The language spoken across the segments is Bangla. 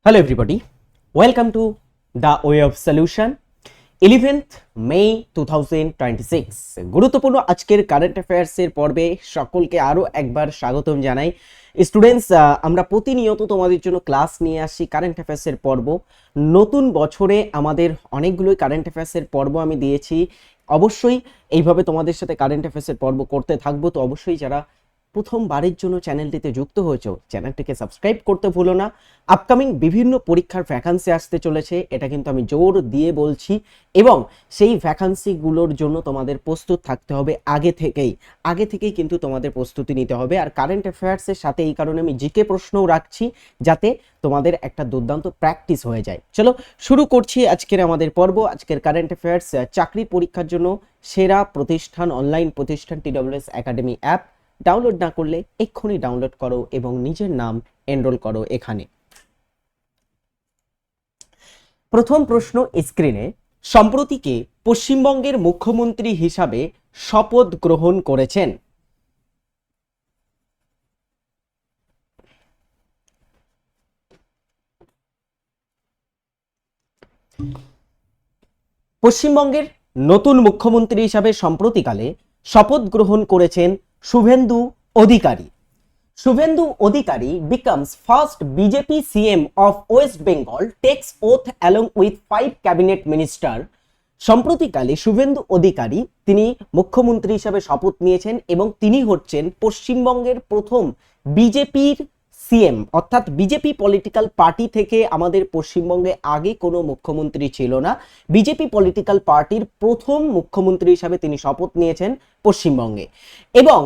Hello everybody, welcome to the way of solution 11th May 2026 গুরুত্বপূর্ণ আজকের কারেন্ট অ্যাফেয়ার্সের পর্বে সকলকে আরো একবার স্বাগতম জানাই। স্টুডেন্টস, আমরা প্রতিনিয়ত তোমাদের জন্য ক্লাস নিয়ে আসি কারেন্ট অ্যাফেয়ার্সের পর্ব। নতুন বছরে আমাদের অনেকগুলোই কারেন্ট অ্যাফেয়ার্সের পর্ব আমি দিয়েছি। অবশ্যই এইভাবে তোমাদের সাথে কারেন্ট অ্যাফেয়ার্সের পর্ব করতে থাকবো। তো অবশ্যই যারা প্রথমবারের জন্য চ্যানেলটিতে যুক্ত হয়েছো চ্যানেলটিকে সাবস্ক্রাইব করতে ভুলো না। আপকামিং বিভিন্ন পরীক্ষার ভ্যাকান্সি আসতে চলেছে, এটা কিন্তু আমি জোর দিয়ে বলছি, এবং সেই ভ্যাকান্সিগুলোর জন্য তোমাদের প্রস্তুত থাকতে হবে আগে থেকেই কিন্তু তোমাদের প্রস্তুতি নিতে হবে। আর কারেন্ট অ্যাফেয়ার্সের সাথে এই কারণে আমি জিকে প্রশ্নও রাখছি, যাতে তোমাদের একটা দুর্দান্ত প্র্যাকটিস হয়ে যায়। চলো শুরু করছি আজকের আমাদের পর্ব। আজকের কারেন্ট অ্যাফেয়ার্স, চাকরি পরীক্ষার জন্য সেরা প্রতিষ্ঠান অনলাইন প্রতিষ্ঠান TWS একাডেমি অ্যাপ। ডাউনলোড না করলে এক্ষুনি ডাউনলোড করো এবং নিজের নাম এনরোল করো এখানে। প্রথম প্রশ্ন স্ক্রিনে, সম্প্রতি কে পশ্চিমবঙ্গের মুখ্যমন্ত্রী হিসাবে শপথ গ্রহণ করেছেন? পশ্চিমবঙ্গের নতুন মুখ্যমন্ত্রী হিসাবে সম্প্রতিকালে শপথ গ্রহণ করেছেন Suvendu Adhikari. Suvendu Adhikari becomes first BJP CM of West Bengal, takes oath along with 5 cabinet minister। সম্প্রতিকালে Suvendu Adhikari তিনি মুখ্যমন্ত্রী হিসাবে শপথ নিয়েছেন এবং তিনি হচ্ছেন পশ্চিমবঙ্গের প্রথম বিজেপির সিএম, অর্থাৎ বিজেপি পলিটিক্যাল পার্টি থেকে আমাদের পশ্চিমবঙ্গে আগে কোনো মুখ্যমন্ত্রী ছিল না। বিজেপি পলিটিক্যাল পার্টির প্রথম মুখ্যমন্ত্রী হিসাবে তিনি শপথ নিয়েছেন পশ্চিমবঙ্গে, এবং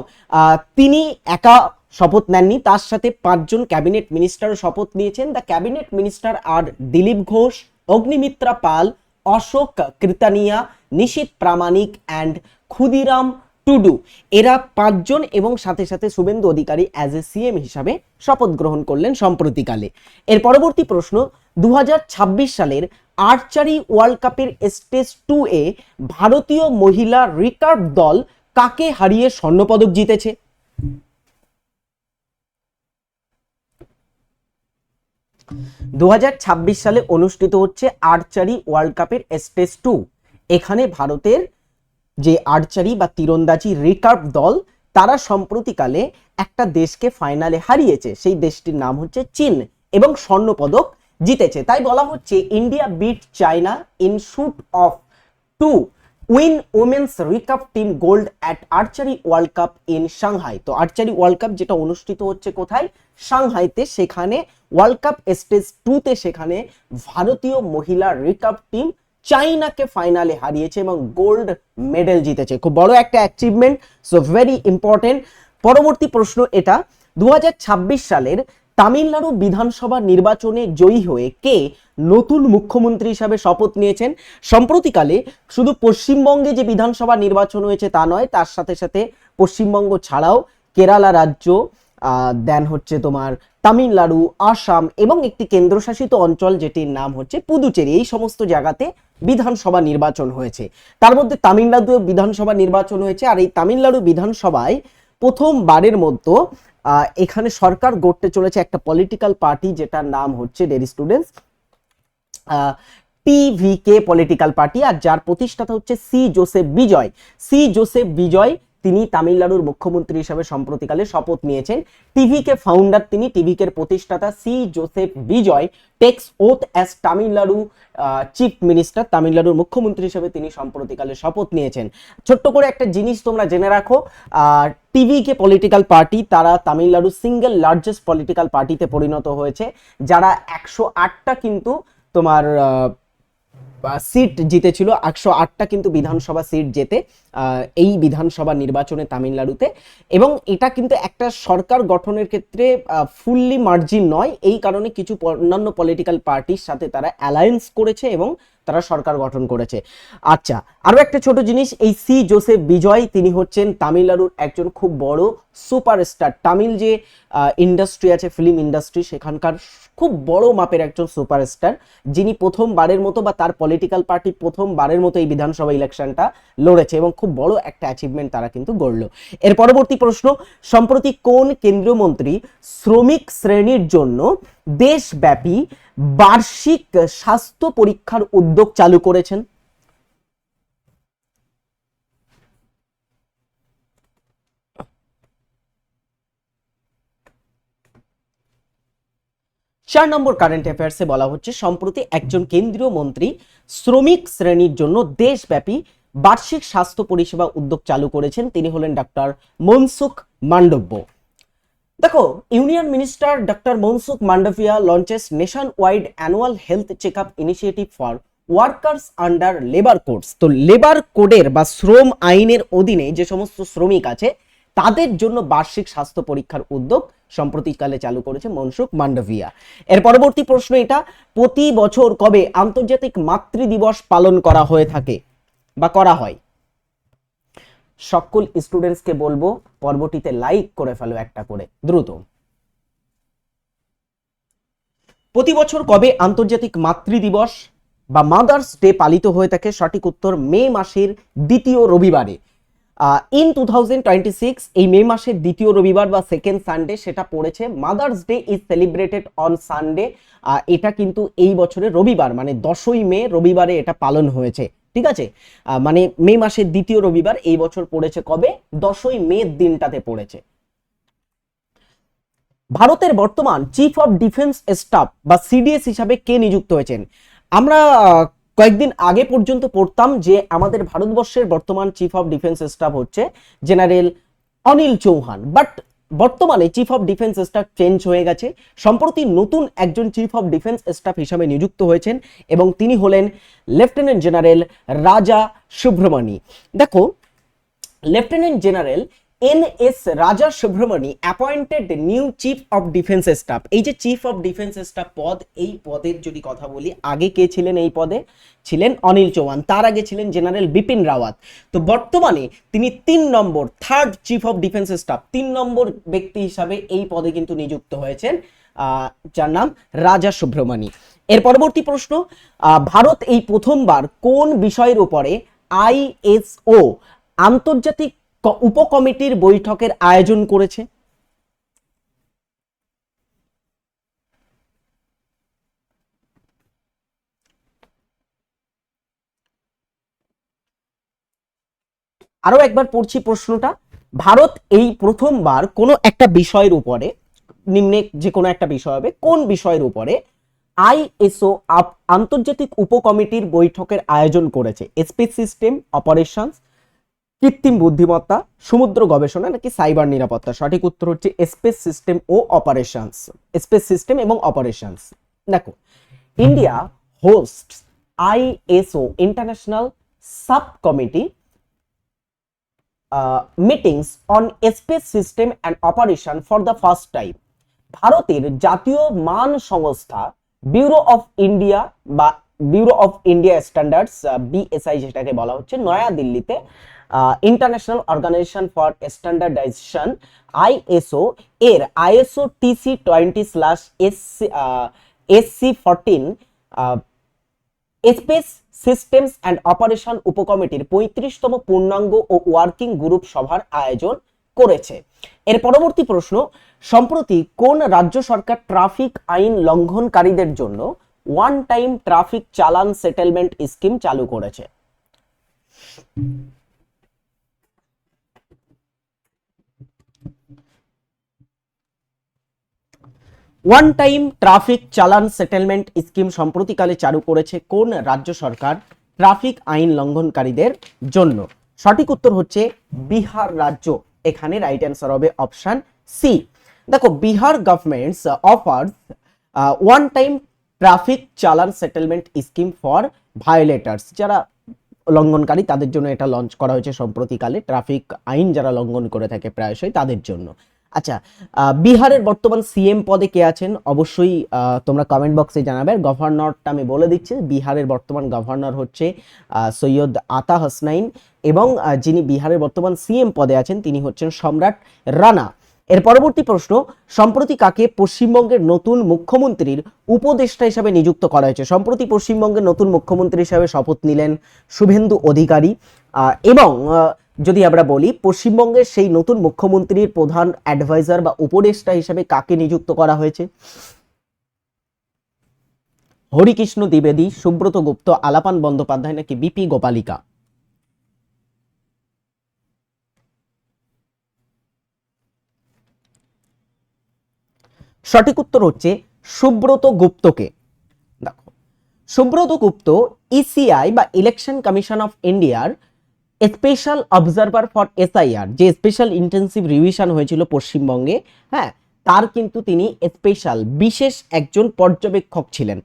তিনি একা শপথ নেননি, তার সাথে 5 জন ক্যাবিনেট মিনিস্টারও শপথ নিয়েছেন। The cabinet minister are Dilip Ghosh, Agnimitra Paul, Ashok Kirtania, Nisith Pramanik and Kshudiram Tudu. এরা 5 জন, এবং সাথে সাথে Suvendu Adhikari as a CM হিসাবে শপথ গ্রহণ করলেন সম্প্রতিকালে। এর পরবর্তী প্রশ্ন, 2026 সালের আর্চারি ওয়ার্ল্ড কাপের স্টেজ 2 এ ভারতীয় মহিলা রিকার্ভ দল কাকে হারিয়ে স্বর্ণপদক জিতেছে? দু সালে অনুষ্ঠিত হচ্ছে আর্চারি ওয়ার্ল্ড কাপের স্টেজ 2। এখানে ভারতের যে আর্চারি বা তীরন্দাজি রিকার্ভ দল, তারা সম্প্রতিকালে একটা দেশকে ফাইনালে হারিয়েছে। সেই দেশটির নাম হচ্ছে চীন, এবং স্বর্ণপদক জিতেছে। তাই বলা হচ্ছে India bit China in shoot of 2 win women's recurve team gold at archery world cup in Shanghai. তো আর্চারি ওয়ার্ল্ড কাপ যেটা অনুষ্ঠিত হচ্ছে কোথায়? সাংহাইতে। সেখানে ওয়ার্ল্ড কাপ স্টেজ 2 তে সেখানে ভারতীয় মহিলা রিকার্ভ টিম চাইনাকে ফাইনালে হারিয়েছে এবং গোল্ড মেডেল জিতেছে। খুব বড় একটা অ্যাচিভমেন্ট, সো ভেরি ইম্পর্টেন্ট। পরবর্তী প্রশ্ন এটা, 2026 সালের তামিলনাড়ু বিধানসভা নির্বাচনে জয়ী হয়ে কে নতুন মুখ্যমন্ত্রী হিসাবে শপথ নিয়েছেন? সম্প্রতিকালে শুধু পশ্চিমবঙ্গে যে বিধানসভা নির্বাচন হয়েছে তা নয়, তার সাথে সাথে পশ্চিমবঙ্গ ছাড়াও কেরালা রাজ্য, দেন হচ্ছে তোমার তামিলনাড়ু, আসাম এবং একটি কেন্দ্রশাসিত অঞ্চল যেটির নাম হচ্ছে পুদুচেরি, এই সমস্ত জায়গাতে বিধানসভা নির্বাচন হয়েছে। তার মধ্যে তামিলনাড়ু বিধানসভা নির্বাচন হয়েছে, আর এই তামিলনাড়ু বিধানসভায় প্রথমবারের মতো এখানে সরকার গড়তে চলেছে একটা পলিটিক্যাল পার্টি, যেটার নাম হচ্ছে ডেয়ার স্টুডেন্টস টিভিকে পলিটিক্যাল পার্টি, আর যার প্রতিষ্ঠাতা হচ্ছে সি জোসেফ বিজয়। তিনি তামিলনাড়ুর মুখ্যমন্ত্রী হিসাবে সম্প্রতিকালে শপথ নিয়েছেন। টিভিকে ফাউন্ডার তিনি, টিভিকের প্রতিষ্ঠাতা C Joseph Vijay takes oath as Tamil Nadu chief minister. তামিলনাড়ুর মুখ্যমন্ত্রী হিসেবে তিনি সম্প্রতিকালে শপথ নিয়েছেন। ছোট্ট করে একটা জিনিস তোমরা জেনে রাখো, টিভিকে পলিটিক্যাল পার্টি তারা তামিলনাড়ুর সিঙ্গেল লার্জেস্ট পলিটিক্যাল পার্টিতে পরিণত হয়েছে, যারা 108টা কিন্তু তোমার সিট জিতেছিল, 108টা কিন্তু বিধানসভা সিট জেতে এই বিধানসভা নির্বাচনে তামিলনাড়ুতে। এবং এটা কিন্তু একটা সরকার গঠনের ক্ষেত্রে ফুললি মার্জিন নয়, এই কারণে কিছু অন্যান্য পলিটিক্যাল পার্টির সাথে তারা অ্যালায়েন্স করেছে এবং তারা সরকার গঠন করেছে। আচ্ছা, আরো একটা ছোট জিনিস, এই সি জোসেফ বিজয় তিনি হচ্ছেন তামিলনাড়ুর একজন খুব বড় সুপারস্টার। তামিল যে ইন্ডাস্ট্রি আছে, ফিল্ম ইন্ডাস্ট্রি, সেখানকার খুব বড় মাপের একজন সুপারস্টার, যিনি প্রথমবারের মতো বা তার পলিটিক্যাল পার্টি প্রথমবারের মতো এই বিধানসভা ইলেকশনটা লড়েছে এবং খুব বড় একটা অ্যাচিভমেন্ট তারা কিন্তু গড়ল। এর পরবর্তী প্রশ্ন, সম্প্রতি কোন কেন্দ্রীয় মন্ত্রী শ্রমিক শ্রেণীর জন্য দেশব্যাপী বার্ষিক স্বাস্থ্য পরীক্ষার উদ্যোগ চালু করেছেন? 4 নম্বর কারেন্ট অ্যাফেয়ার্সে বলা হচ্ছে সম্প্রতি একজন কেন্দ্রীয় মন্ত্রী শ্রমিক শ্রেণীর জন্য দেশব্যাপী বার্ষিক স্বাস্থ্য পরিষেবা উদ্যোগ চালু করেছেন। তিনি হলেন ডক্টর মনসুখ মান্ডব্য। দেখো, union minister doctor Mansukh Mandaviya launches nation wide annual health checkup initiative for workers under labour codes. তো লেবার কোডের বা শ্রম আইনের অধীনে যে সমস্ত শ্রমিক আছে তাদের জন্য বার্ষিক স্বাস্থ্য পরীক্ষার উদ্যোগ সম্প্রতিকালে চালু করেছে মনসুখ মান্ডভিয়া। এর পরবর্তী প্রশ্ন এটা, প্রতি বছর কবে আন্তর্জাতিক মাতৃ দিবস পালন করা হয়ে থাকে বা করা হয়? সকল স্টুডেন্টসকে বলবো পর্বটিতে লাইক করে ফেলো একটা করে দ্রুত। প্রতি বছর কবে আন্তর্জাতিক মাতৃ দিবস বা মাদার্স ডে পালিত হয়ে থাকে? সঠিক উত্তর মে মাসের দ্বিতীয় রবিবারে। ইন 2026 এই মে মাসের দ্বিতীয় রবিবার বা সেকেন্ড সানডে সেটা পড়েছে। Mother's day is celebrated on Sunday. এটা কিন্তু এই বছরের রবিবার মানে 10ই মে রবিবারে এটা পালন হয়েছে। ঠিক আছে, মানে মে মাসের দ্বিতীয় রবিবার এই বছর পড়েছে কবে? 10ই মে দিনটাতে পড়েছে। ভারতের বর্তমান চিফ অফ ডিফেন্স স্টাফ বা সিডিএস হিসাবে কে নিযুক্ত হয়েছেন? আমরা কয়েকদিন আগে পর্যন্ত পড়তাম যে আমাদের ভারতবর্ষের বর্তমান চিফ অফ ডিফেন্স স্টাফ হচ্ছে জেনারেল অনিল চৌহান, বাট বর্তমানে chief of defence staff change হয়ে গেছে। সম্প্রতি নতুন একজন চিফ অফ ডিফেন্স স্টাফ হিসাবে নিযুক্ত হয়েছেন এবং তিনি হলেন লেফটেন্যান্ট জেনারেল রাজা সুব্রমণি। দেখো, lieutenant general NS Raja Subramani appointed new chief of defence staff. এই যে চিফ অফ ডিফেন্স স্টাফ পদ, এই পদের যদি কথা বলি আগে কে ছিলেন এই পদে? ছিলেন অনিল চৌহান, তার আগে ছিলেন জেনারেল বিপিন রাওয়াত। তো বর্তমানে তিনি 3 number third chief of defence staff 3 number ব্যক্তি হিসাবে এই পদে কিন্তু নিযুক্ত হয়েছেন, যার নাম রাজা সুব্রমণি। এর পরবর্তী প্রশ্ন, ভারত এই প্রথমবার কোন বিষয়ের উপরে আইএসও আন্তর্জাতিক উপকমিটির বৈঠকের আয়োজন করেছে? আরো একবার পড়ছি প্রশ্নটা, ভারত এই প্রথমবার কোনো একটা বিষয়ের উপরে, নিম্নে যে কোনো একটা বিষয় হবে, কোন বিষয়ের উপরে আইএসও আন্তর্জাতিক উপকমিটির বৈঠকের আয়োজন করেছে? স্পেস সিস্টেম অপারেশনস, কৃত্রিম বুদ্ধিমত্তা, সমুদ্র গবেষণা নাকি সাইবার নিরাপত্তা? সঠিক উত্তর হচ্ছে স্পেস সিস্টেম ও অপারেশনস, স্পেস সিস্টেম এবং অপারেশনস। দেখো, India host ISO international sub committee meetings on space system and operation for the first time. ভারতের জাতীয় মান সংস্থা ব্যুরো অফ ইন্ডিয়া বা bureau of India standards BSI যেটাকে বলা হচ্ছে, নয়া দিল্লিতে international organisation for standardisation ISO এর ISO TC 20/SC14 space systems and operation উপকমিটির 35তম পূর্ণাঙ্গ ও ওয়ার্কিং গ্রুপ সভার আয়োজন করেছে। এর পরবর্তী প্রশ্ন, সম্প্রতি কোন রাজ্য সরকার ট্রাফিক আইন লঙ্ঘনকারীদের জন্য one time traffic challan settlement scheme চালু করেছে? One time traffic challan settlement scheme সম্প্রতিকালে চালু করেছে কোন রাজ্য সরকার ট্রাফিক আইন লঙ্ঘনকারীদের জন্য? সঠিক উত্তর হচ্ছে বিহার রাজ্য। এখানে রাইট অ্যান্সার হবে অপশন সি। দেখো, Bihar government's offers one time traffic challan settlement scheme for violators, যারা লঙ্ঘনকারী তাদের জন্য এটা লঞ্চ করা হয়েছে সম্প্রতিকালে। ট্রাফিক আইন যারা লঙ্ঘন করে থাকে প্রায়শই তাদের জন্য। আচ্ছা, বিহারের বর্তমান সিএম পদে কে আছেন অবশ্যই তোমরা কমেন্ট বক্সে জানাবে। গভর্নরটা আমি বলে দিচ্ছি, বিহারের বর্তমান গভর্নর হচ্ছে সৈয়দ আতা হাসনাইন এবং যিনি বিহারের বর্তমান সিএম পদে আছেন তিনি হচ্ছেন সম্রাট রানা। এর পরবর্তী প্রশ্ন, সম্প্রতি কাকে পশ্চিমবঙ্গের নতুন মুখ্যমন্ত্রীর উপদেষ্টা হিসাবে নিযুক্ত করা হয়েছে? সম্প্রতি পশ্চিমবঙ্গের নতুন মুখ্যমন্ত্রী হিসাবে শপথ নিলেন শুভেন্দু অধিকারী এবং যদি আমরা বলি পশ্চিমবঙ্গের সেই নতুন মুখ্যমন্ত্রীর প্রধান অ্যাডভাইজার বা উপদেষ্টা হিসেবে কাকে নিযুক্ত করা হয়েছে? হরিকৃষ্ণ দ্বিবেদী, সুব্রত গুপ্ত, আলাপান বন্দ্যোপাধ্যায় নাকি বিপি গোপালিকা? সঠিক উত্তর হচ্ছে সুব্রত গুপ্তকে। দেখো, সুব্রত গুপ্ত ইসিআই বা ইলেকশন কমিশন অফ ইন্ডিয়ার স্পেশাল অবজারভার ফর এসআইআর, যে স্পেশাল ইন্টেন্সিভ রিভিশন হয়েছিল পশ্চিমবঙ্গে, হ্যাঁ, তার কিন্তু তিনি স্পেশাল বিশেষ একজন পর্যবেক্ষক ছিলেন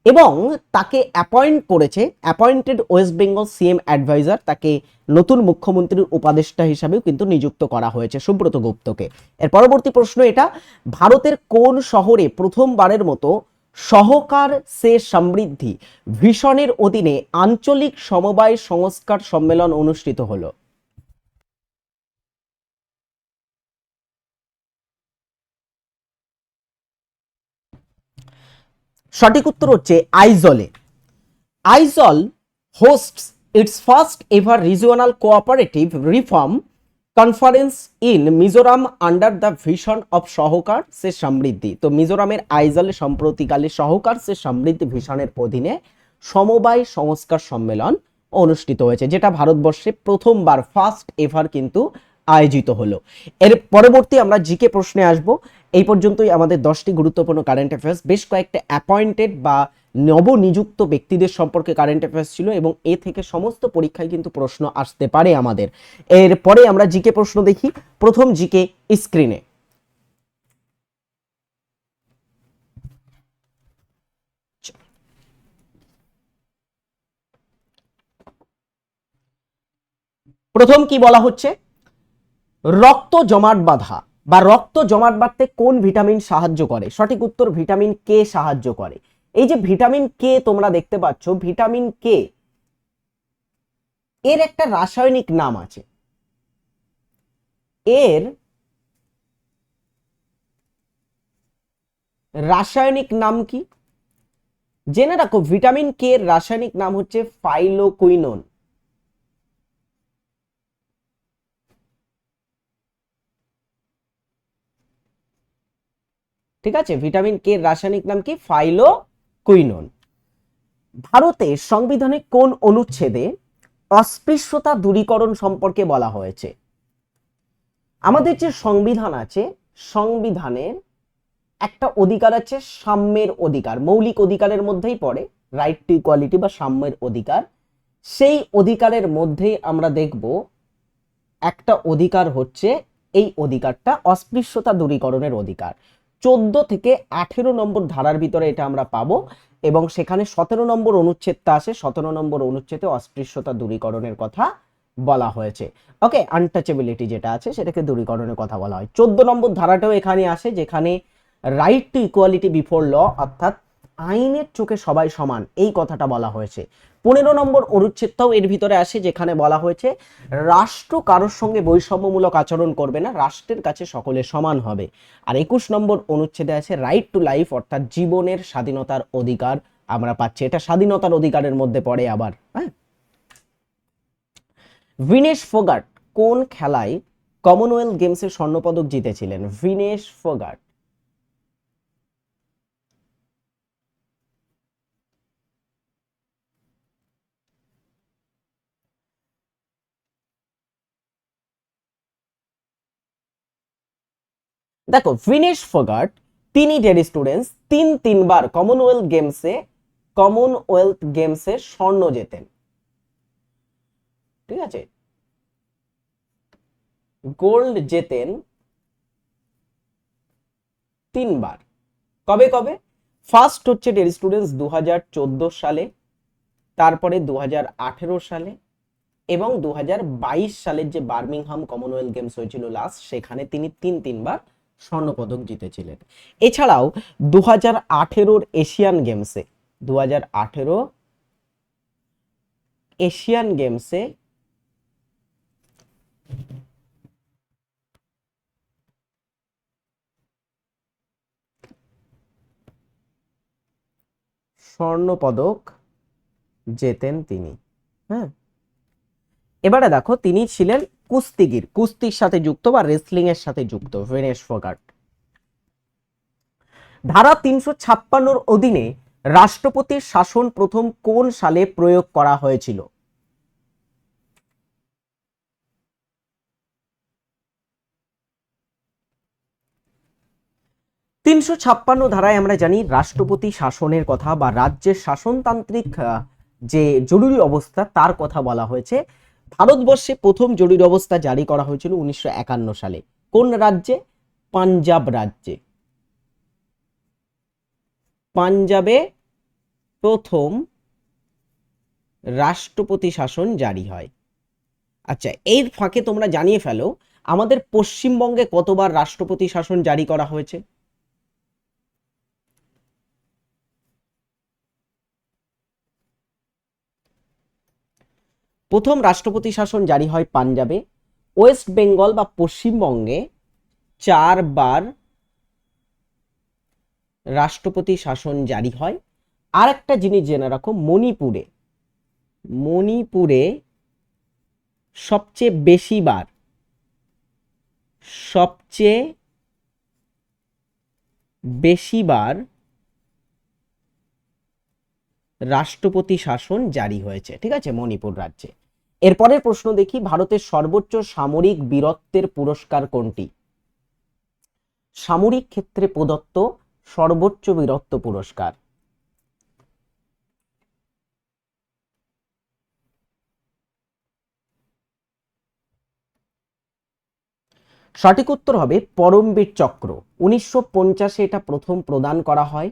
এবং তাকে অ্যাপয়েন্ট করেছে, appointed West Bengal CM adviser, তাকে নতুন মুখ্যমন্ত্রীর উপদেষ্টা হিসাবেও কিন্তু নিযুক্ত করা হয়েছে সুব্রত গুপ্তকে। এর পরবর্তী প্রশ্ন এটা, ভারতের কোন শহরে প্রথমবারের মতো সহকার সে সমৃদ্ধি ভিশনের অধীনে আঞ্চলিক সমবায় সংস্কার সম্মেলন অনুষ্ঠিত হলো? সঠিক উত্তর হচ্ছে আইজলে। Aizawl hosts its first ever regional cooperative reform conference in Mizoram under the vision of সহকার সে সমৃদ্ধি। তো মিজোরামের আইজলে সম্প্রতিকালে সহকার সে সমৃদ্ধি ভিশনের অধীনে সমবায় সংস্কার সম্মেলন অনুষ্ঠিত হয়েছে, যেটা ভারতবর্ষে প্রথমবার ফার্স্ট এভার কিন্তু আয়োজিত হলো। এর পরবর্তী আমরা জিকে প্রশ্নে আসব। এই পর্যন্তই আমাদের 10টি গুরুত্বপূর্ণ কারেন্ট অ্যাফেয়ার্স, বেশ কয়েকটা অ্যাপয়েন্টেড বা নবনিযুক্ত ব্যক্তিদের সম্পর্কে কারেন্ট অ্যাফেয়ার্স ছিল এবং এ থেকে সমস্ত পরীক্ষায় কিন্তু প্রশ্ন আসতে পারে আমাদের। এরপরে আমরা জিকে প্রশ্ন দেখি। প্রথম জিকে স্ক্রিনে। প্রথম কি বলা হচ্ছে, রক্ত জমাট বাঁধা বা রক্ত জমাট বাঁধতে কোন ভিটামিন সাহায্য করে? সঠিক উত্তর ভিটামিন কে সাহায্য করে। এই যে ভিটামিন কে তোমরা দেখতে পাচ্ছ, ভিটামিন কে এর একটা রাসায়নিক নাম আছে, এর রাসায়নিক নাম কি জেনে রাখো। ভিটামিন কে এর রাসায়নিক নাম হচ্ছে ফাইলোকুইনোন। ঠিক আছে, ভিটামিন কে এর রাসায়নিক নাম কি? ফাইলোকুইনোন। ভারতের সংবিধানে কোন অনুচ্ছেদে অস্পৃশ্যতা দূরীকরণ সম্পর্কে বলা হয়েছে? আমাদের যে সংবিধান আছে, সংবিধানের একটা অধিকার আছে সাম্যের অধিকার, মৌলিক অধিকারের মধ্যেই পড়ে রাইট টু ইকুয়ালিটি বা সাম্যের অধিকার। সেই অধিকারের মধ্যেই আমরা দেখব একটা অধিকার হচ্ছে এই অধিকারটা অস্পৃশ্যতা দূরীকরণের অধিকার। 14 থেকে 18 নম্বর ধারার ভিতরে এটা আমরা পাবো এবং সেখানে 17 নম্বর অনুচ্ছেদটা আসে। 17 নম্বর অনুচ্ছেদে অস্পৃশ্যতা দূরীকরণের কথা বলা হয়েছে। ওকে, আনটাচেবিলিটি যেটা আছে সেটাকে দূরীকরণের কথা বলা হয়। 14 নম্বর ধারাটাও এখানে আসে, যেখানে right to equality before law, অর্থাৎ আইনের চোখে সবাই সমান, এই কথাটা বলা হয়েছে। 15 নম্বর অনুচ্ছেদটাও এর ভিতরে আসে, যেখানে বলা হয়েছে রাষ্ট্র কারোর সঙ্গে বৈষম্যমূলক আচরণ করবে না, রাষ্ট্রের কাছে সকলে সমান হবে। আর 21 নম্বর অনুচ্ছেদে আছে রাইট টু লাইফ, অর্থাৎ জীবনের স্বাধীনতার অধিকার আমরা পাচ্ছি। এটা স্বাধীনতার অধিকারের মধ্যে পড়ে আবার। হ্যাঁ, ভিনেশ ফোগাট কোন খেলায় কমনওয়েলথ গেমসের স্বর্ণপদক জিতেছিলেন? ভিনেশ ফোগাট। দেখো, ভিনেশ ফোগাট তিনি ডেড স্টুডেন্টস তিনবার কমনওয়েলথ গেমসে স্বর্ণ জেতেন। ঠিক আছে, গোল্ড জেতেন 3বার। কবে কবে? ফার্স্ট হচ্ছে ডেড স্টুডেন্টস 2014 সালে, তারপরে 2018 সালে এবং 2022 সালের যে বার্মিংহাম কমনওয়েলথ গেমস হয়েছিল লাস্ট, সেখানে তিনি তিনবার স্বর্ণপদক জিতেছিলেন। এছাড়াও 2018 এশিয়ান গেমসে 2018 এশিয়ান গেমসে স্বর্ণপদক জেতেন তিনি। হ্যাঁ, এবারে দেখো, তিনি ছিলেন কুস্তিগির, কুস্তির সাথে যুক্ত বা রেসলিং এর সাথে যুক্ত ভিনেশ ফোগাট। ধারা 356 অধীনে রাষ্ট্রপতির শাসন প্রথম কোন সালে প্রয়োগ করা হয়েছিল? তিনশো ছাপ্পান্ন ধারায় আমরা জানি রাষ্ট্রপতি শাসনের কথা বা রাজ্যের শাসনতান্ত্রিক যে জরুরি অবস্থা তার কথা বলা হয়েছে। ভারতবর্ষে প্রথম জরুরি অবস্থা জারি করা হয়েছিল 1951 সালে। কোন রাজ্যে? পাঞ্জাব রাজ্যে। পাঞ্জাবে প্রথম রাষ্ট্রপতি শাসন জারি হয়। আচ্ছা, এর ফাঁকে তোমরা জানিয়ে ফেলো আমাদের পশ্চিমবঙ্গে কতবার রাষ্ট্রপতি শাসন জারি করা হয়েছে? প্রথম রাষ্ট্রপতি শাসন জারি হয় পাঞ্জাবে। ওয়েস্ট বেঙ্গল বা পশ্চিমবঙ্গে 4বার রাষ্ট্রপতি শাসন জারি হয়। আর একটা জিনিস জেনে রাখো, মণিপুরে সবচেয়ে বেশিবার রাষ্ট্রপতি শাসন জারি হয়েছে, ঠিক আছে, মণিপুর রাজ্যে। এরপরের প্রশ্ন দেখি, ভারতের সর্বোচ্চ সামরিক বীরত্বের পুরস্কার কোনটি? সামরিক ক্ষেত্রে প্রদত্ত সর্বোচ্চ বীরত্ব পুরস্কার। সঠিক উত্তর হবে পরমবীর চক্র। 1950-এ এটা প্রথম প্রদান করা হয়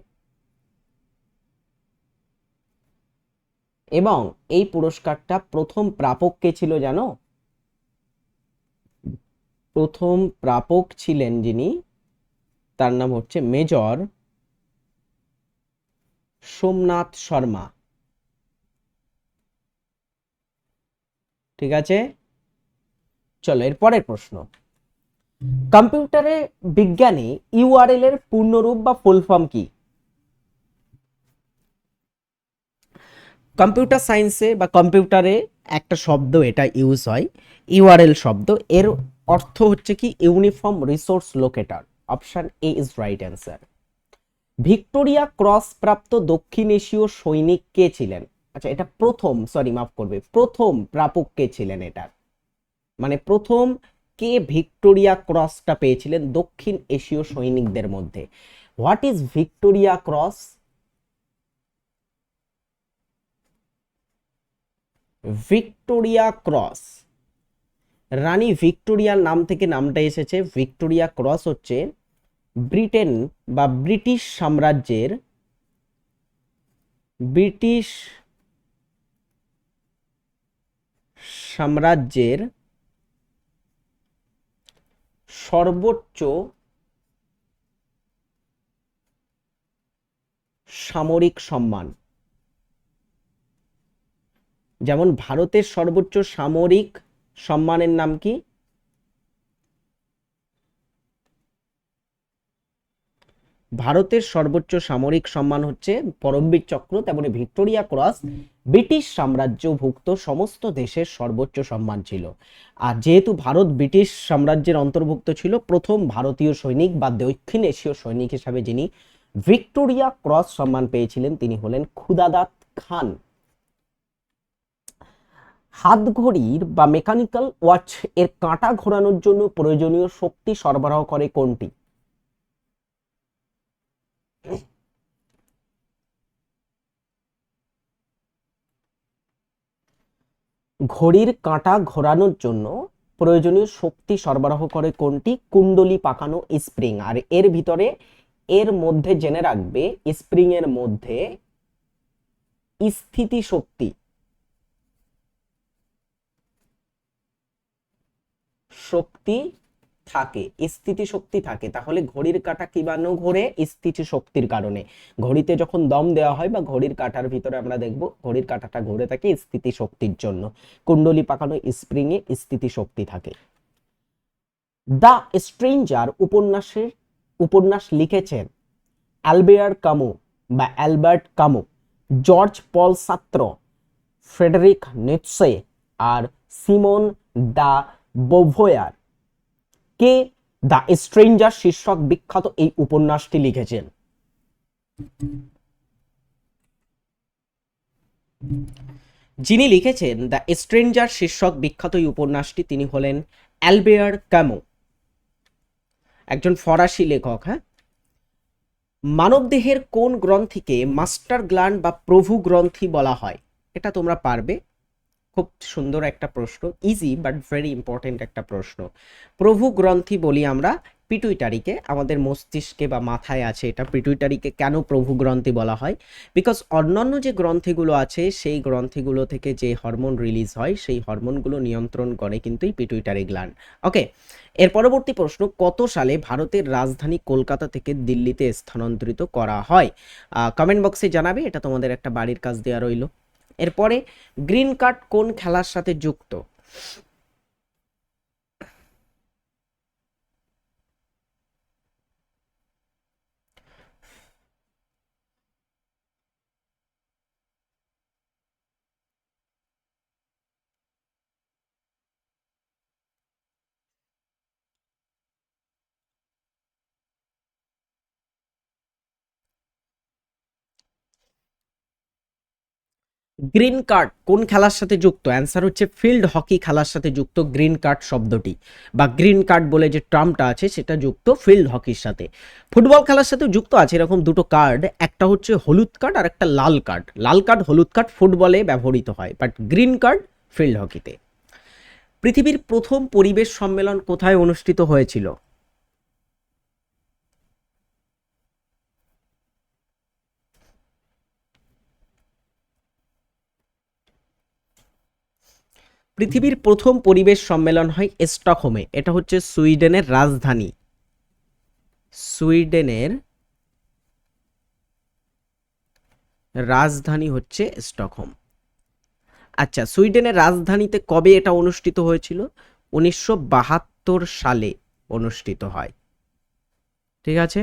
এবং এই পুরস্কারটা প্রথম প্রাপক কে ছিল জানো? প্রথম প্রাপক ছিলেন যিনি, তার নাম হচ্ছে মেজর সোমনাথ শর্মা। ঠিক আছে, চলো এর পরের প্রশ্ন। কম্পিউটারে বিজ্ঞানে ইউআরএল এর পূর্ণরূপ বা ফুল ফর্ম কি? কম্পিউটার সায়েন্সে বা কম্পিউটারে একটা শব্দ এটা ইউজ হয়, ইউআরএল শব্দ। এর অর্থ হচ্ছে কি? Uniform resource locator. Option A is right answer. Victoria cross প্রাপ্ত দক্ষিণ এশীয় সৈনিক কে ছিলেন? আচ্ছা, এটা প্রথম প্রাপক কে ছিলেন এটার? মানে প্রথম কে ভিক্টোরিয়া ক্রসটা পেয়েছিলেন দক্ষিণ এশীয় সৈনিকদের মধ্যে? What is Victoria cross? Victoria cross, রানী ভিক্টোরিয়ার নাম থেকে নামটা এসেছে। ভিক্টোরিয়া ক্রস হচ্ছে ব্রিটেন বা ব্রিটিশ সাম্রাজ্যের সর্বোচ্চ সামরিক সম্মান। যেমন ভারতের সর্বোচ্চ সামরিক সম্মানের নাম কি? ভারতের সর্বোচ্চ সামরিক সম্মান হচ্ছে পরমবীর চক্র। তেমনি ভিক্টোরিয়া ক্রস ব্রিটিশ সাম্রাজ্যভুক্ত সমস্ত দেশের সর্বোচ্চ সম্মান ছিল। আর যেহেতু ভারত ব্রিটিশ সাম্রাজ্যের অন্তর্ভুক্ত ছিল, প্রথম ভারতীয় সৈনিক বা দক্ষিণ এশীয় সৈনিক হিসাবে যিনি ভিক্টোরিয়া ক্রস সম্মান পেয়েছিলেন তিনি হলেন খুদাদাত খান। হাত ঘড়ির বা মেকানিক্যাল ওয়াচ এর কাঁটা ঘোরানোর জন্য প্রয়োজনীয় শক্তি সরবরাহ করে কোনটি? ঘড়ির কাঁটা ঘোরানোর জন্য প্রয়োজনীয় শক্তি সরবরাহ করে কোনটি? কুণ্ডলী পাকানো স্প্রিং। আর এর মধ্যে জেনে রাখবে, স্প্রিং এর মধ্যে স্থিতি শক্তি থাকে, স্থিতি শক্তি থাকে। তাহলে ঘড়ির কাঁটা কিভাবে ঘোরে? স্থিতি শক্তির কারণে। ঘড়িতে যখন দম দেওয়া হয় বা ঘড়ির কাঁটার ভিতরে আমরা দেখব ঘড়ির কাঁটাটা ঘুরে থাকে স্থিতি শক্তির জন্য। কুণ্ডলী পাকানো স্প্রিং এ স্থিতি শক্তি থাকে। দ্য স্ট্রেঞ্জার উপন্যাস লিখেছেন Albert Camus, George Paul Sartre, Frederick Nietzsche আর সিমন দা বোভোয়ার। কে দ্য স্ট্রেঞ্জার শীর্ষক বিখ্যাত এই উপন্যাসটি লিখেছেন? যিনি লিখেছেন দ্য স্ট্রেঞ্জার শীর্ষক বিখ্যাত এই উপন্যাসটি তিনি হলেন অ্যালবেয়ার ক্যামু, একজন ফরাসি লেখক। হ্যাঁ, মানবদেহের কোন গ্রন্থিকে মাস্টার গ্ল্যান্ড বা প্রভু গ্রন্থি বলা হয়? এটা তোমরা পারবে, খুব সুন্দর একটা প্রশ্ন, ইজি বাট ভেরি ইম্পর্টেন্ট একটা প্রশ্ন। প্রভু গ্রন্থি বলি আমরা পিটুইটারিকে, আমাদের মস্তিষ্কে বা মাথায় আছে এটা। পিটুইটারিকে কেন প্রভু গ্রন্থি বলা হয়? বিকজ অন্যান্য যে গ্রন্থিগুলো আছে সেই গ্রন্থিগুলো থেকে যে হরমোন রিলিজ হয় সেই হরমোনগুলো নিয়ন্ত্রণ করে কিন্তু এই পিটুইটারি গ্ল্যান্ড। ওকে, এর পরবর্তী প্রশ্ন, কত সালে ভারতের রাজধানী কলকাতা থেকে দিল্লিতে স্থানান্তরিত করা হয়? কমেন্ট বক্সে জানাবে, এটা তোমাদের একটা বাড়ির কাজ দেওয়া রইল। এরপরে গ্রিন কার্ড কোন খেলার সাথে যুক্ত? গ্রিন কার্ড কোন খেলার সাথে যুক্ত? অ্যান্সার হচ্ছে ফিল্ড হকি খেলার সাথে যুক্ত গ্রিন কার্ড শব্দটি, বা গ্রিন কার্ড বলে যে টার্মটা আছে সেটা যুক্ত ফিল্ড হকির সাথে। ফুটবল খেলার সাথে যুক্ত আছে এরকম দুটো কার্ড, একটা হচ্ছে হলুদ কার্ড আর একটা লাল কার্ড। লাল কার্ড হলুদ কার্ড ফুটবলে ব্যবহৃত হয়, বাট গ্রিন কার্ড ফিল্ড হকিতে। পৃথিবীর প্রথম পরিবেশ সম্মেলন কোথায় অনুষ্ঠিত হয়েছিল? পৃথিবীর প্রথম পরিবেশ সম্মেলন হয় স্টকহোমে, এটা হচ্ছে সুইডেনের রাজধানী। সুইডেনের রাজধানী হচ্ছে স্টকহোম। আচ্ছা, সুইডেনের রাজধানীতে কবে এটা অনুষ্ঠিত হয়েছিল? 1972 সালে অনুষ্ঠিত হয়। ঠিক আছে।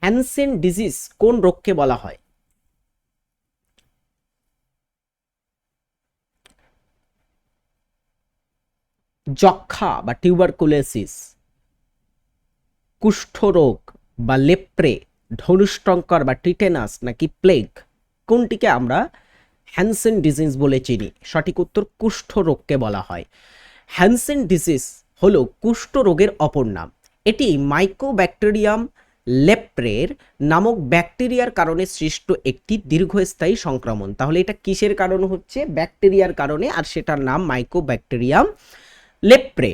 হ্যানসেন ডিজিজ কোন রোগকে বলা হয়? যক্ষা বা টিউবারকুলোসিস, কুষ্ঠরোগ বা লেপ্রে, ধনুষ্টঙ্কর বা টিটেনাস, নাকি প্লেগ? কোনটিকে আমরা হ্যানসেন ডিজিজ বলে চিনি? সঠিক উত্তর কুষ্ঠরোগকে বলা হয়। হ্যানসেন ডিজিজ হলো কুষ্ঠরোগের অপর নাম। এটি মাইকোব্যাকটেরিয়াম লেপ্রের নামক ব্যাকটেরিয়ার কারণে সৃষ্ট একটি দীর্ঘস্থায়ী সংক্রমণ। তাহলে এটা কিসের কারণে হচ্ছে? ব্যাকটেরিয়ার কারণে, আর সেটার নাম মাইকোব্যাকটেরিয়াম লেপ্রে।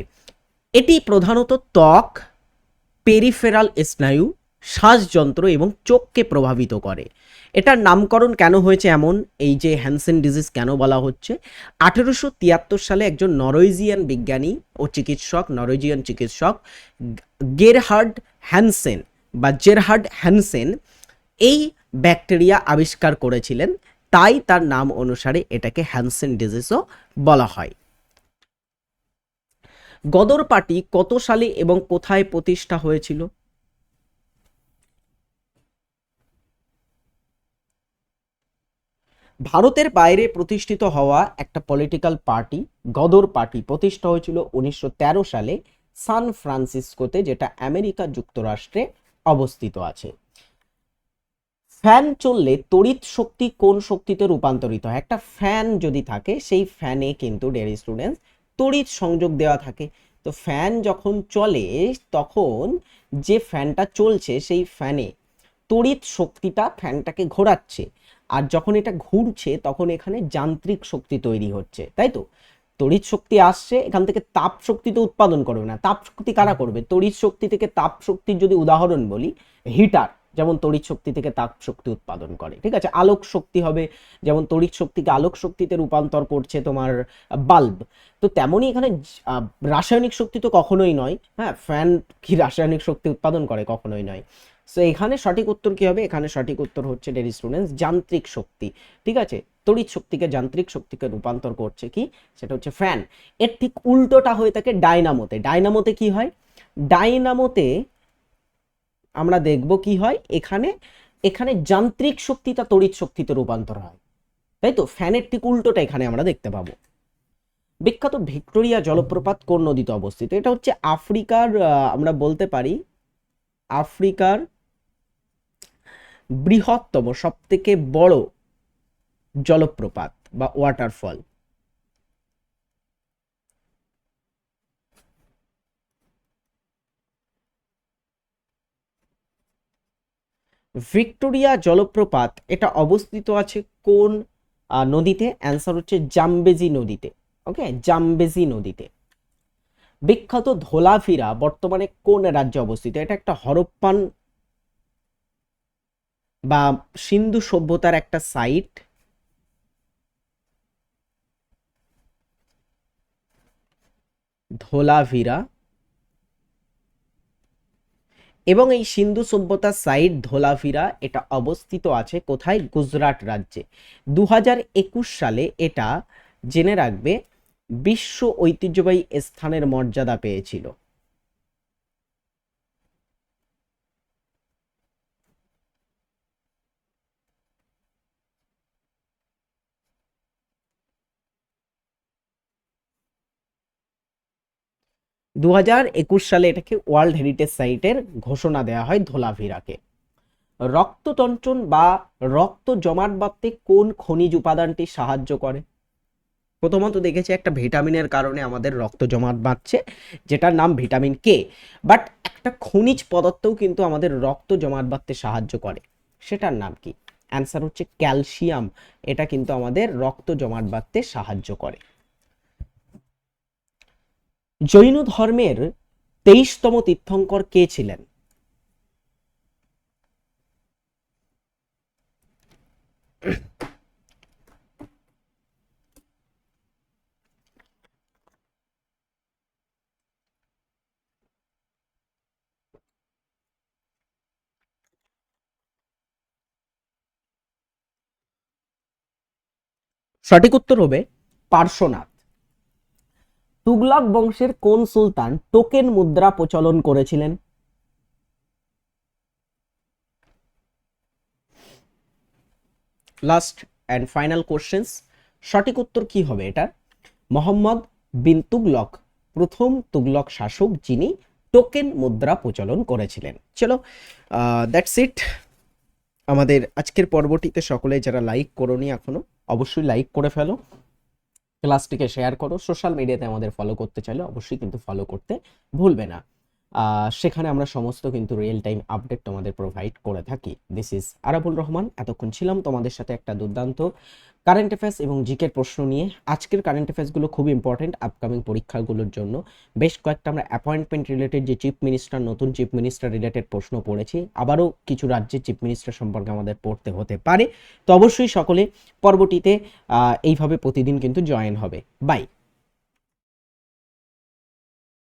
এটি প্রধানত ত্বক, পেরিফেরাল স্নায়ু, শ্বাসযন্ত্র এবং চোখকে প্রভাবিত করে। এটার নামকরণ কেন হয়েছে এমন? এই যে হ্যানসেন ডিজিজ কেন বলা হচ্ছে? 1873 সালে একজন নরওয়েজিয়ান বিজ্ঞানী ও চিকিৎসক, নরওয়েজিয়ান চিকিৎসক গেরহার্ড হ্যানসেন বা জেরহার্ড হ্যানসেন এই ব্যাকটেরিয়া আবিষ্কার করেছিলেন, তাই তার নাম অনুসারে এটাকে হ্যানসেন ডিজিজও বলা হয়। গদর পার্টি কত সালে এবং কোথায় প্রতিষ্ঠা হয়েছিল? ভারতের বাইরে প্রতিষ্ঠিত হওয়া একটা পলিটিক্যাল পার্টি গদর পার্টি প্রতিষ্ঠা হয়েছিল 1913 সালে সান ফ্রান্সিসকোতে, যেটা আমেরিকা যুক্তরাষ্ট্রে অবস্থিত আছে। ফ্যান চললে তড়িৎ শক্তি কোন শক্তিতে রূপান্তরিত হয়? একটা ফ্যান যদি থাকে সেই ফ্যানে কিন্তু ডিয়ার স্টুডেন্টস তড়িৎ সংযোগ দেওয়া থাকে। তো ফ্যান যখন চলে তখন যে ফ্যানটা চলছে সেই ফ্যানে তড়িৎ শক্তিটা ফ্যানটাকে ঘোরাচ্ছে, আর যখন এটা ঘুরছে তখন এখানে যান্ত্রিক শক্তি তৈরি হচ্ছে, তাই তো? তড়িৎ শক্তি আসছে, এখান থেকে তাপ শক্তি তো উৎপাদন করবে না। তাপ শক্তি কারা করবে? তড়িৎ শক্তি থেকে তাপ শক্তির যদি উদাহরণ বলি, হিটার যেমন তড়িৎ শক্তি থেকে তাপ শক্তি উৎপাদন করে, ঠিক আছে? আলোক শক্তি হবে, যেমন তড়িৎ শক্তিকে আলোক শক্তিতে রূপান্তর করছে তোমার বাল্ব। তো তেমনই এখানে রাসায়নিক শক্তি তো কখনোই নয়। হ্যাঁ, ফ্যান কি রাসায়নিক শক্তি উৎপাদন করে? কখনোই নয়। সো এখানে সঠিক উত্তর কি হবে? এখানে সঠিক উত্তর হচ্ছে ডিয়ার স্টুডেন্টস যান্ত্রিক শক্তি। ঠিক আছে, তড়িৎ শক্তিকে যান্ত্রিক শক্তিকে রূপান্তর করছে কি? সেটা হচ্ছে ফ্যান। এর ঠিক উল্টোটা হয়ে থাকে ডায়নামোতে। ডায়নামোতে কি হয়? ডায়নামোতে আমরা দেখব কি হয়, এখানে এখানে যান্ত্রিক শক্তিটা তড়িৎ শক্তিতে রূপান্তর হয়, তাই তো? ফ্যানের ঠিক উল্টোটা এখানে আমরা দেখতে পাবো। বিখ্যাত ভিক্টোরিয়া জলপ্রপাত কোন নদীতে অবস্থিত? এটা হচ্ছে আফ্রিকার, আমরা বলতে পারি আফ্রিকার বৃহত্তম সব থেকে বড় জলপ্রপাত বা ওয়াটারফল? ভিক্টোরিয়া জলপ্রপাত এটা অবস্থিত আছে কোন নদীতে? অ্যান্সার হচ্ছে জামবেজি নদীতে। ওকে, জামবেজি নদীতে। বিখ্যাত ধোলাভিরা বর্তমানে কোন রাজ্যে অবস্থিত? এটা একটা হরপ্পান বা সিন্ধু সভ্যতার একটা সাইট। ধোলাভিরা, এবং এই সিন্ধু সভ্যতার সাইট ধোলাভিরা এটা অবস্থিত আছে কোথায়? গুজরাট রাজ্যে। 2021 সালে এটা, জেনে রাখবে, বিশ্ব ঐতিহ্যবাহী স্থানের মর্যাদা পেয়েছিল। দু সালে এটাকে ওয়ার্ল্ড হেরিটেজ সাইটের ঘোষণা দেওয়া হয় ধোলাভিরাকে। রক্ততঞ্চন বা রক্ত জমাট বাঁধতে কোন খনিজ উপাদানটি সাহায্য করে? প্রথমত দেখেছি একটা ভিটামিনের কারণে আমাদের রক্ত জমাট বাঁধছে, যেটার নাম ভিটামিন কে, বাট একটা খনিজ পদার্থও কিন্তু আমাদের রক্ত জমাট বাঁধতে সাহায্য করে, সেটার নাম কি? অ্যান্সার হচ্ছে ক্যালসিয়াম। এটা কিন্তু আমাদের রক্ত জমাট বাঁধতে সাহায্য করে। জৈন ধর্মের 23তম তীর্থঙ্কর কে ছিলেন? সঠিক উত্তর হবে পার্শ্বনাথ। তুগলক বংশের কোন সুলতান টোকেন মুদ্রা প্রচলন করেছিলেন? লাস্ট অ্যান্ড ফাইনাল কোশ্চেন্স, সঠিক উত্তর কি হবে এটা? মোহাম্মদ বিন তুগলক প্রথম তুগলক শাসক যিনি টোকেন মুদ্রা প্রচলন করেছিলেন। চলো, দ্যাটস ইট আমাদের আজকের পর্বটিতে। সকলে যারা লাইক করোনি এখনো, অবশ্যই লাইক করে ফেলো, ক্লাসটিকে শেয়ার করো, সোশ্যাল মিডিয়াতে আমাদের ফলো করতে চাইলে অবশ্যই কিন্তু ফলো করতে ভুলবে না। সেখানে আমরা সমস্ত কিন্তু রিয়েল টাইম আপডেট তোমাদের প্রোভাইড করে থাকি। This is Arabul Rahman. এতক্ষণ ছিলাম তোমাদের সাথে একটা দুর্দান্ত কারেন্ট অ্যাফেয়ার্স এবং জিকের প্রশ্ন নিয়ে। আজকের কারেন্ট অ্যাফেয়ার্সগুলো খুব ইম্পর্টেন্ট আপকামিং পরীক্ষাগুলোর জন্য। বেশ কয়েকটা আমরা অ্যাপয়েন্টমেন্ট রিলেটেড, যে চিফ মিনিস্টার, নতুন চিফ মিনিস্টার রিলেটেড প্রশ্ন পড়েছি, আবারও কিছু রাজ্যের চিফ মিনিস্টার সম্পর্কে আমাদের পড়তে হতে পারে। তো অবশ্যই সকলে পর্বটিতে এইভাবে প্রতিদিন কিন্তু জয়েন হবে। বাই।